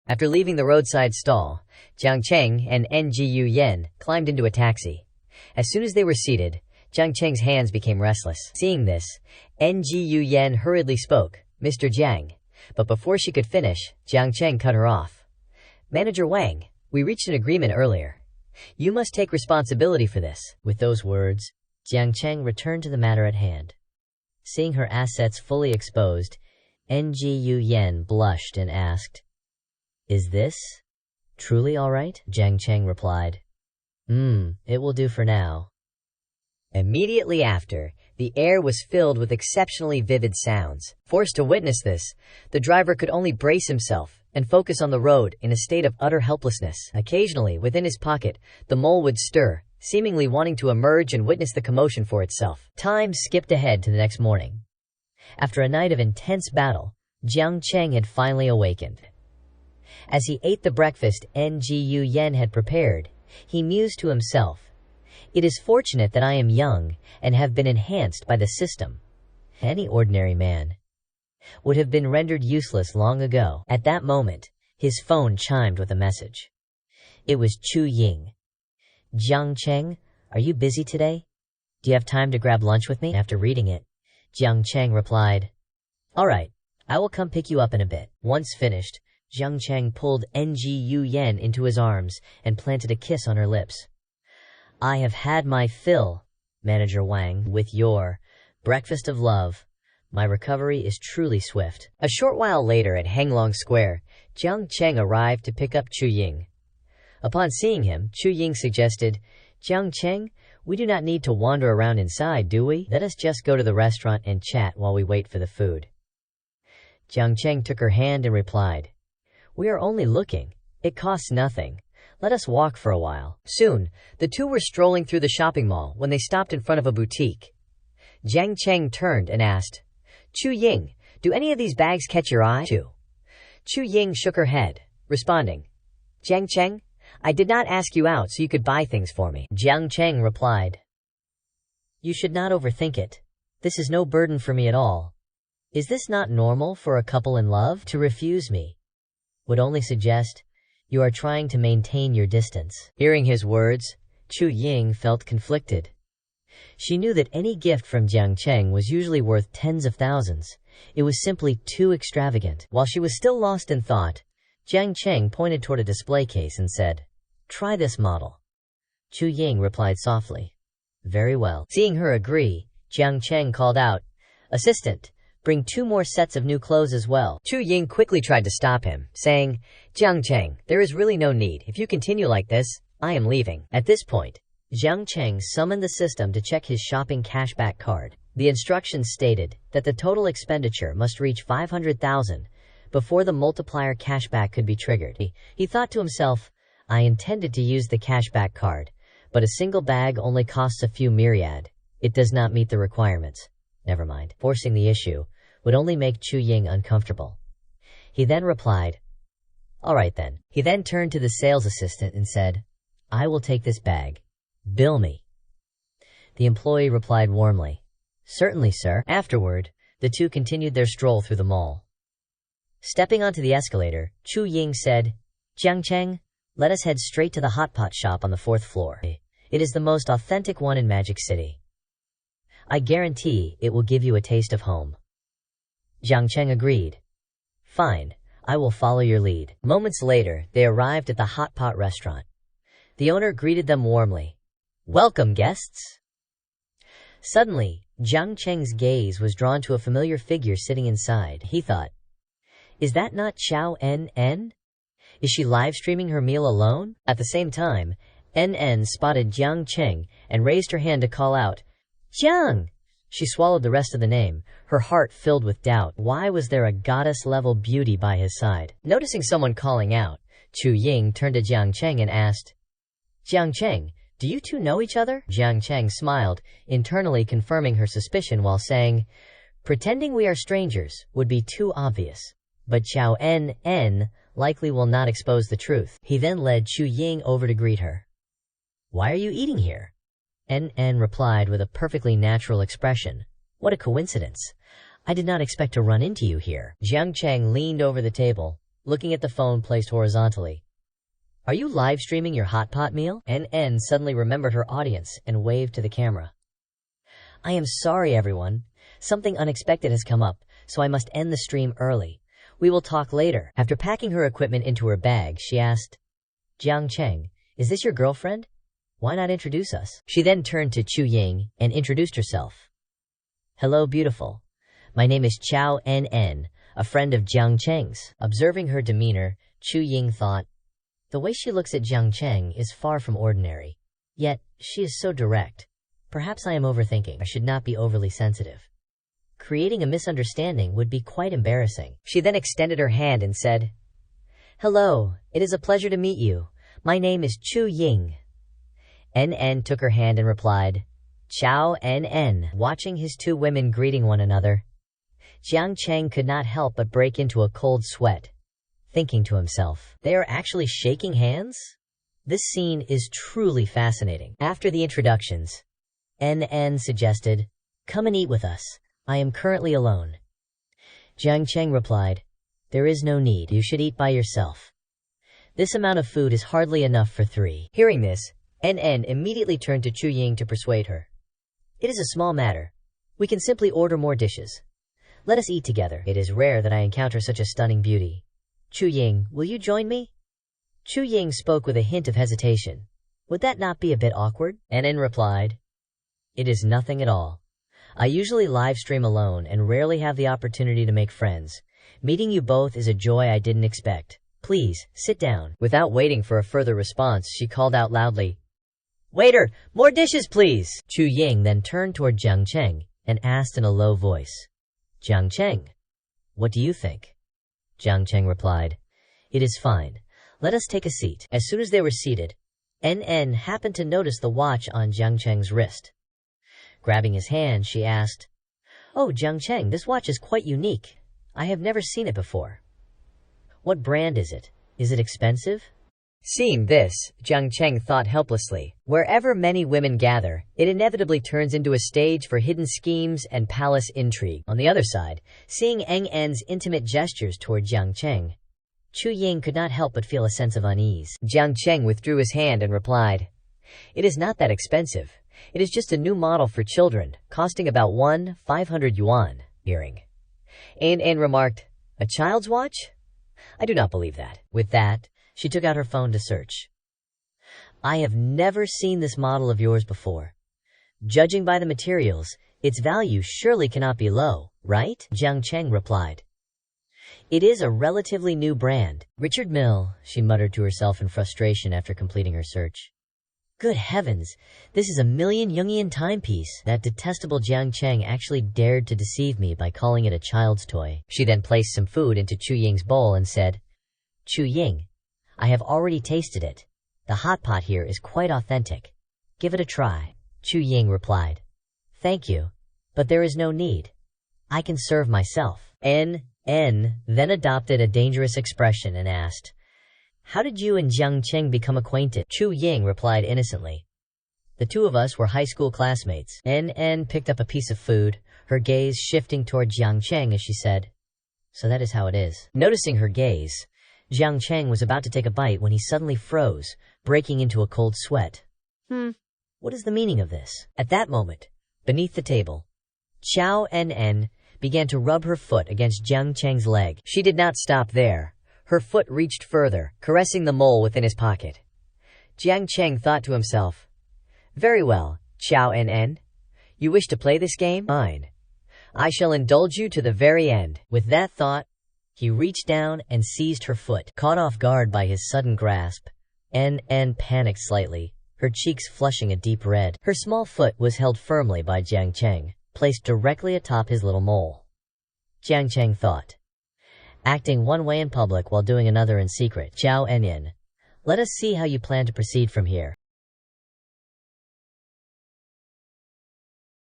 After leaving the roadside stall, Jiang Cheng and Ngu Yen climbed into a taxi. As soon as they were seated, Jiang Cheng's hands became restless. Seeing this, Ngu Yen hurriedly spoke, "Mr. Jiang," but before she could finish, Jiang Cheng cut her off. "Manager Wang, we reached an agreement earlier. You must take responsibility for this." With those words, Jiang Cheng returned to the matter at hand. Seeing her assets fully exposed, Ngu Yen blushed and asked, "Is this truly all right?" Jiang Cheng replied, "It will do for now." Immediately after, the air was filled with exceptionally vivid sounds. Forced to witness this, the driver could only brace himself and focus on the road in a state of utter helplessness. Occasionally, within his pocket, the mole would stir, seemingly wanting to emerge and witness the commotion for itself. Time skipped ahead to the next morning. After a night of intense battle, Jiang Cheng had finally awakened. As he ate the breakfast Ngu Yen had prepared, he mused to himself, "It is fortunate that I am young and have been enhanced by the system. Any ordinary man would have been rendered useless long ago." At that moment, his phone chimed with a message. It was Chu Ying. "Jiang Cheng, are you busy today? Do you have time to grab lunch with me?" After reading it, Jiang Cheng replied, "All right, I will come pick you up in a bit." Once finished, Jiang Cheng pulled Ngu Yen into his arms and planted a kiss on her lips. "I have had my fill, Manager Wang, with your breakfast of love. My recovery is truly swift." A short while later at Henglong Square, Jiang Cheng arrived to pick up Chu Ying. Upon seeing him, Chu Ying suggested, "Jiang Cheng, we do not need to wander around inside, do we? Let us just go to the restaurant and chat while we wait for the food." Jiang Cheng took her hand and replied, "We are only looking. It costs nothing. Let us walk for a while." Soon, the two were strolling through the shopping mall when they stopped in front of a boutique. Jiang Cheng turned and asked, "Chu Ying, do any of these bags catch your eye?" Chu Ying shook her head, responding, "Jiang Cheng, I did not ask you out so you could buy things for me." Jiang Cheng replied, "You should not overthink it. This is no burden for me at all. Is this not normal for a couple in love? To refuse me would only suggest you are trying to maintain your distance." Hearing his words, Chu Ying felt conflicted. She knew that any gift from Jiang Cheng was usually worth tens of thousands. It was simply too extravagant. While she was still lost in thought, Jiang Cheng pointed toward a display case and said, "Try this model." Chu Ying replied softly, "Very well." Seeing her agree, Jiang Cheng called out, "Assistant, bring 2 more sets of new clothes as well." Chu Ying quickly tried to stop him, saying, "Jiang Cheng, there is really no need. If you continue like this, I am leaving." At this point, Jiang Cheng summoned the system to check his shopping cashback card. The instructions stated that the total expenditure must reach 500,000 before the multiplier cashback could be triggered. He thought to himself, "I intended to use the cashback card, but a single bag only costs a few myriad. It does not meet the requirements. Never mind. Forcing the issue would only make Chu Ying uncomfortable." He then replied, "All right then." He then turned to the sales assistant and said, "I will take this bag. Bill me." The employee replied warmly, "Certainly, sir." Afterward, the two continued their stroll through the mall. Stepping onto the escalator, Chu Ying said, "Jiang Cheng, let us head straight to the hot pot shop on the 4th floor. It is the most authentic one in Magic City. I guarantee it will give you a taste of home." Jiang Cheng agreed. "Fine, I will follow your lead." Moments later, they arrived at the hot pot restaurant. The owner greeted them warmly. "Welcome, guests." Suddenly, Jiang Cheng's gaze was drawn to a familiar figure sitting inside. He thought, "Is that not Xiao N? Is she live streaming her meal alone?" At the same time, N spotted Jiang Cheng and raised her hand to call out, "Jiang!" She swallowed the rest of the name, her heart filled with doubt. Why was there a goddess-level beauty by his side? Noticing someone calling out, Chu Ying turned to Jiang Cheng and asked, "Jiang Cheng, do you two know each other?" Jiang Cheng smiled, internally confirming her suspicion while saying, "Pretending we are strangers would be too obvious, but Xiao N likely will not expose the truth." He then led Chu Ying over to greet her. "Why are you eating here?" N replied with a perfectly natural expression. "What a coincidence. I did not expect to run into you here." Jiang Cheng leaned over the table, looking at the phone placed horizontally. Are you live streaming your hot pot meal? NN suddenly remembered her audience and waved to the camera. I am sorry, everyone. Something unexpected has come up, so I must end the stream early. We will talk later. After packing her equipment into her bag, she asked, Jiang Cheng, is this your girlfriend? Why not introduce us? She then turned to Chu Ying and introduced herself. Hello, beautiful. My name is Chao NN, a friend of Jiang Cheng's. Observing her demeanor, Chu Ying thought, the way she looks at Jiang Cheng is far from ordinary. Yet, she is so direct. Perhaps I am overthinking. I should not be overly sensitive. Creating a misunderstanding would be quite embarrassing. She then extended her hand and said, Hello, it is a pleasure to meet you. My name is Chu Ying. NN took her hand and replied, Chao NN. Watching his two women greeting one another, Jiang Cheng could not help but break into a cold sweat, thinking to himself, they are actually shaking hands? This scene is truly fascinating. After the introductions, NN suggested, come and eat with us. I am currently alone. Jiang Cheng replied, there is no need. You should eat by yourself. This amount of food is hardly enough for 3. Hearing this, NN immediately turned to Chu Ying to persuade her. It is a small matter. We can simply order more dishes. Let us eat together. It is rare that I encounter such a stunning beauty. Chu Ying, will you join me? Chu Ying spoke with a hint of hesitation. Would that not be a bit awkward? NN replied, it is nothing at all. I usually live stream alone and rarely have the opportunity to make friends. Meeting you both is a joy I didn't expect. Please, sit down. Without waiting for a further response, she called out loudly, Waiter, more dishes please! Chu Ying then turned toward Jiang Cheng and asked in a low voice, Jiang Cheng, what do you think? Jiang Cheng replied, it is fine. Let us take a seat. As soon as they were seated, NN happened to notice the watch on Jiang Cheng's wrist. Grabbing his hand, she asked, Oh, Jiang Cheng, this watch is quite unique. I have never seen it before. What brand is it? Is it expensive? Seeing this, Jiang Cheng thought helplessly. Wherever many women gather, it inevitably turns into a stage for hidden schemes and palace intrigue. On the other side, seeing NN's intimate gestures toward Jiang Cheng, Chu Ying could not help but feel a sense of unease. Jiang Cheng withdrew his hand and replied, It is not that expensive. It is just a new model for children, costing about 500 yuan. Hearing. NN remarked, A child's watch? I do not believe that. With that, she took out her phone to search. I have never seen this model of yours before. Judging by the materials, its value surely cannot be low, right? Jiang Cheng replied. It is a relatively new brand. Richard Mille, she muttered to herself in frustration after completing her search. Good heavens, this is a million Jungian timepiece. That detestable Jiang Cheng actually dared to deceive me by calling it a child's toy. She then placed some food into Chu Ying's bowl and said, Chu Ying, I have already tasted it. The hot pot here is quite authentic. Give it a try. Chu Ying replied, Thank you, but there is no need. I can serve myself. NN then adopted a dangerous expression and asked, How did you and Jiang Cheng become acquainted? Chu Ying replied innocently, The two of us were high school classmates. NN picked up a piece of food, her gaze shifting toward Jiang Cheng as she said, So that is how it is. Noticing her gaze, Jiang Cheng was about to take a bite when he suddenly froze, breaking into a cold sweat. What is the meaning of this? At that moment, beneath the table, Chao NN began to rub her foot against Jiang Cheng's leg. She did not stop there. Her foot reached further, caressing the mole within his pocket. Jiang Cheng thought to himself, Very well, Chao NN. You wish to play this game? Fine. I shall indulge you to the very end. With that thought, he reached down and seized her foot. Caught off guard by his sudden grasp, NN panicked slightly, her cheeks flushing a deep red. Her small foot was held firmly by Jiang Cheng, placed directly atop his little mole. Jiang Cheng thought, Acting one way in public while doing another in secret. Chao NN, let us see how you plan to proceed from here.